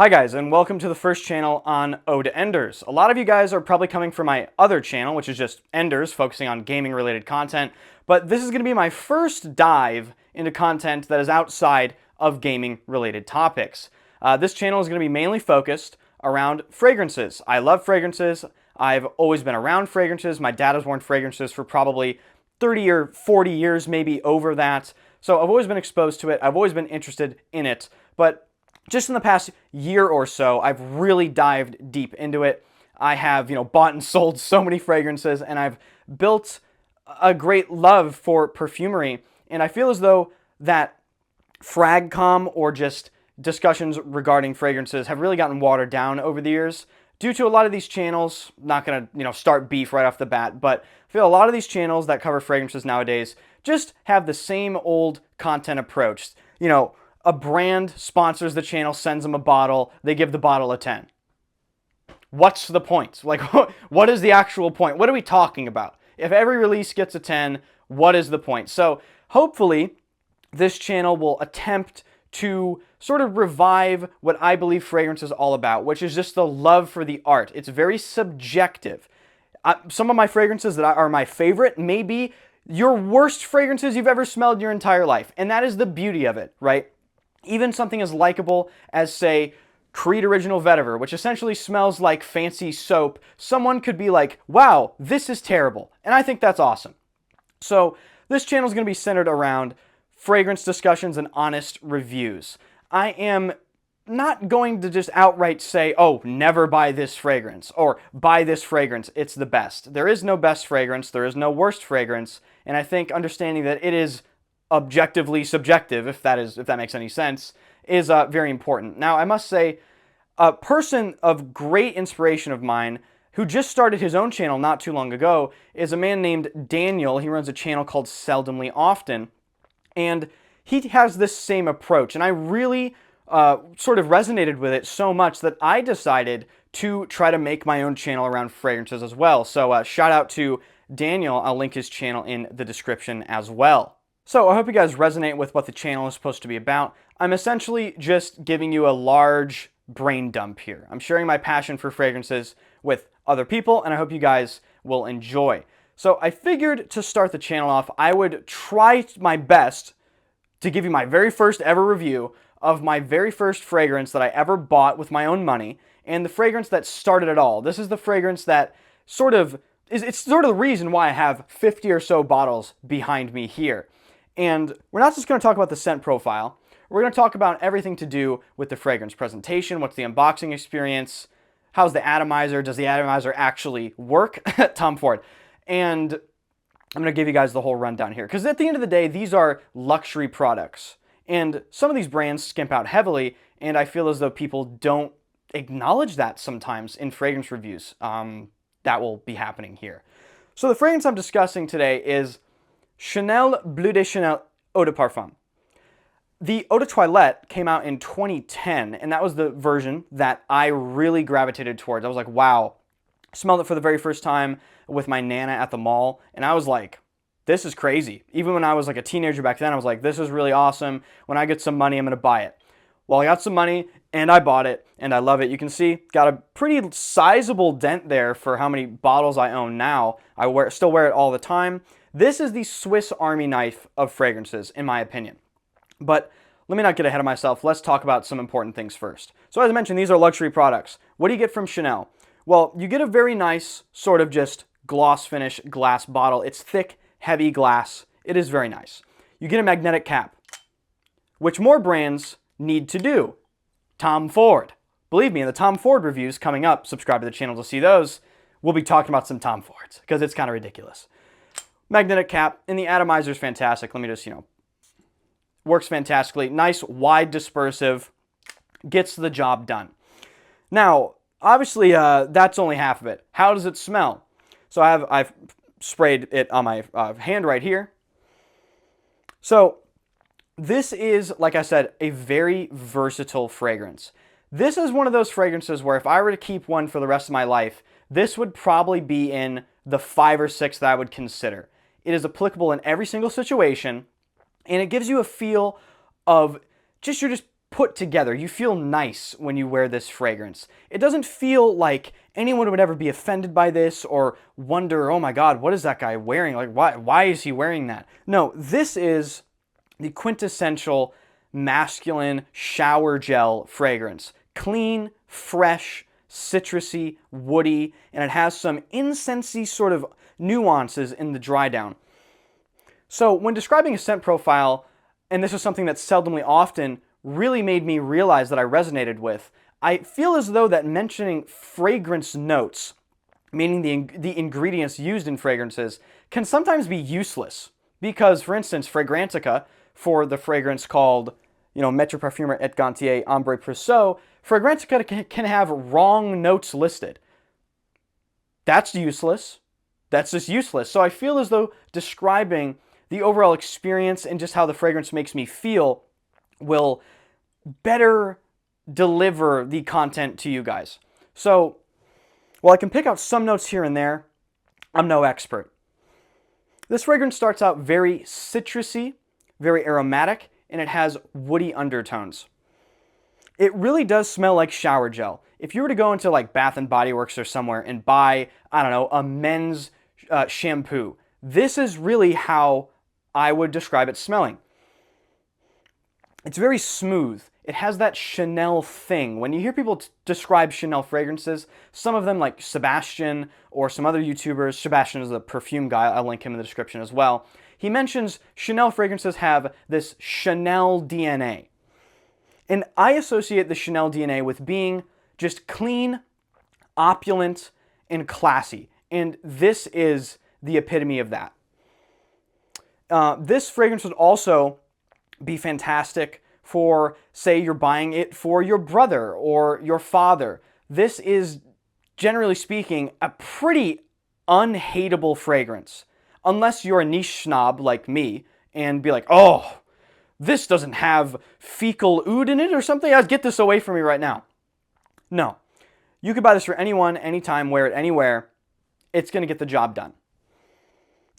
Hi guys, and welcome to the first channel on Eau de Enders. A lot of you guys are probably coming from my other channel, which is just Enders, focusing on gaming related content, but this is going to be my first dive into content that is outside of gaming related topics. This channel is going to be mainly focused around fragrances. I love fragrances. I've always been around fragrances. My dad has worn fragrances for probably 30 or 40 years, maybe over that. So I've always been exposed to it. I've always been interested in it, but just in the past year or so, I've really dived deep into it. I have, bought and sold so many fragrances, and I've built a great love for perfumery. And I feel as though that fragcom or just discussions regarding fragrances have really gotten watered down over the years due to a lot of these channels. Not gonna, start beef right off the bat, but I feel a lot of these channels that cover fragrances nowadays just have the same old content approach. A brand sponsors the channel, sends them a bottle, they give the bottle a 10. What's the point? Like, what is the actual point? What are we talking about? If every release gets a 10, what is the point? So hopefully this channel will attempt to sort of revive what I believe fragrance is all about, which is just the love for the art. It's very subjective. Some of my fragrances that are my favorite may be your worst fragrances you've ever smelled in your entire life. And that is the beauty of it, right? Even something as likable as, say, Creed Original Vetiver, which essentially smells like fancy soap, someone could be like, wow, this is terrible. And I think that's awesome. So this channel is going to be centered around fragrance discussions and honest reviews. I am not going to just outright say, oh, never buy this fragrance, or buy this fragrance, it's the best. There is no best fragrance, there is no worst fragrance, and I think understanding that it is objectively subjective, if that makes any sense, is very important. Now, I must say, a person of great inspiration of mine who just started his own channel not too long ago is a man named Daniel. He runs a channel called Seldomly Often, and he has this same approach, and I really sort of resonated with it so much that I decided to try to make my own channel around fragrances as well. So shout out to Daniel. I'll link his channel in the description as well. So I hope you guys resonate with what the channel is supposed to be about. I'm essentially just giving you a large brain dump here. I'm sharing my passion for fragrances with other people, and I hope you guys will enjoy. So I figured to start the channel off, I would try my best to give you my very first ever review of my very first fragrance that I ever bought with my own money, and the fragrance that started it all. This is the fragrance that it's sort of the reason why I have 50 or so bottles behind me here. And we're not just going to talk about the scent profile. We're going to talk about everything to do with the fragrance presentation. What's the unboxing experience? How's the atomizer? Does the atomizer actually work? Tom Ford. And I'm going to give you guys the whole rundown here. Because at the end of the day, these are luxury products. And some of these brands skimp out heavily. And I feel as though people don't acknowledge that sometimes in fragrance reviews. That will be happening here. So the fragrance I'm discussing today is Chanel Bleu de Chanel Eau de Parfum. The Eau de Toilette came out in 2010, and that was the version that I really gravitated towards. I was like, wow. I smelled it for the very first time with my Nana at the mall, and I was like, this is crazy. Even when I was like a teenager back then, I was like, this is really awesome. When I get some money, I'm going to buy it. Well, I got some money, and I bought it, and I love it. You can see, got a pretty sizable dent there for how many bottles I own now. I still wear it all the time. This is the Swiss Army knife of fragrances, in my opinion. But let me not get ahead of myself. Let's talk about some important things first. So as I mentioned, these are luxury products. What do you get from Chanel? Well, you get a very nice sort of just gloss finish glass bottle. It's thick, heavy glass. It is very nice. You get a magnetic cap, which more brands need to do. Tom Ford. Believe me, in the Tom Ford reviews coming up, subscribe to the channel to see those. We'll be talking about some Tom Fords because it's kind of ridiculous. Magnetic cap, and the atomizer is fantastic. Let me just, works fantastically. Nice, wide dispersive, gets the job done. Now, obviously, that's only half of it. How does it smell? So I've sprayed it on my hand right here. So this is, like I said, a very versatile fragrance. This is one of those fragrances where if I were to keep one for the rest of my life, this would probably be in the 5 or 6 that I would consider. It is applicable in every single situation, and it gives you a feel of you're just put together. You feel nice when you wear this fragrance. It doesn't feel like anyone would ever be offended by this or wonder, oh my God, what is that guy wearing? Like, why is he wearing that? No, this is the quintessential masculine shower gel fragrance. Clean, fresh, citrusy, woody, and it has some incensey sort of nuances in the dry down. So when describing a scent profile, and this is something that seldomly often really made me realize that I resonated with, I feel as though that mentioning fragrance notes, meaning the ingredients used in fragrances, can sometimes be useless. Because, for instance, Fragrantica, for the fragrance called, Maître Parfumeur et Gantier Ambre Perso, Fragrantica can have wrong notes listed. That's useless. That's just useless. So I feel as though describing the overall experience and just how the fragrance makes me feel will better deliver the content to you guys. So while I can pick out some notes here and there, I'm no expert. This fragrance starts out very citrusy, very aromatic, and it has woody undertones. It really does smell like shower gel. If you were to go into like Bath and Body Works or somewhere and buy, I don't know, a men's shampoo, this is really how I would describe it smelling. It's very smooth. It has that Chanel thing. When you hear people describe Chanel fragrances, some of them like Sebastian or some other YouTubers, Sebastian is the perfume guy, I'll link him in the description as well. He mentions Chanel fragrances have this Chanel DNA. And I associate the Chanel DNA with being just clean, opulent, and classy. And this is the epitome of that. This fragrance would also be fantastic for, say, you're buying it for your brother or your father. This is, generally speaking, a pretty unhateable fragrance. Unless you're a niche snob like me and be like, oh, this doesn't have fecal oud in it or something. I'd get this away from me right now. No. You could buy this for anyone, anytime, wear it anywhere. It's going to get the job done.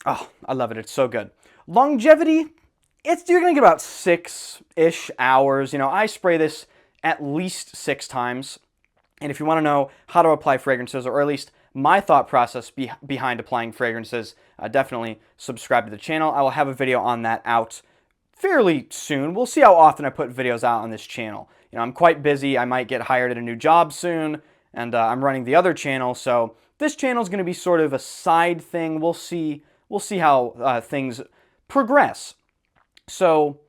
Oh, I love it. It's so good. Longevity, you're going to get about 6-ish hours. I spray this at least 6 times. And if you want to know how to apply fragrances, or at least my thought process behind applying fragrances, definitely subscribe to the channel. I will have a video on that out fairly soon. We'll see how often I put videos out on this channel. I'm quite busy. I might get hired at a new job soon, and I'm running the other channel, so this channel is going to be sort of a side thing. We'll see how things progress. So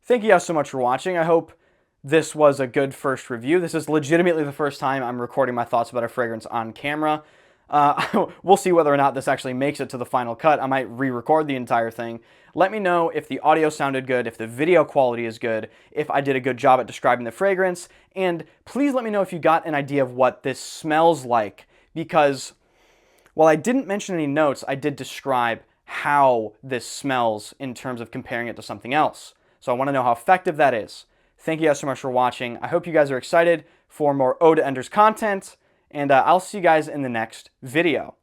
thank you guys so much for watching. I hope this was a good first review. This is legitimately the first time I'm recording my thoughts about a fragrance on camera. We'll see whether or not this actually makes it to the final cut. I might re-record the entire thing. Let me know if the audio sounded good, if the video quality is good, if I did a good job at describing the fragrance, and please let me know if you got an idea of what this smells like, because while I didn't mention any notes, I did describe how this smells in terms of comparing it to something else. So I want to know how effective that is. Thank you guys so much for watching. I hope you guys are excited for more Eau de Enders content, and I'll see you guys in the next video.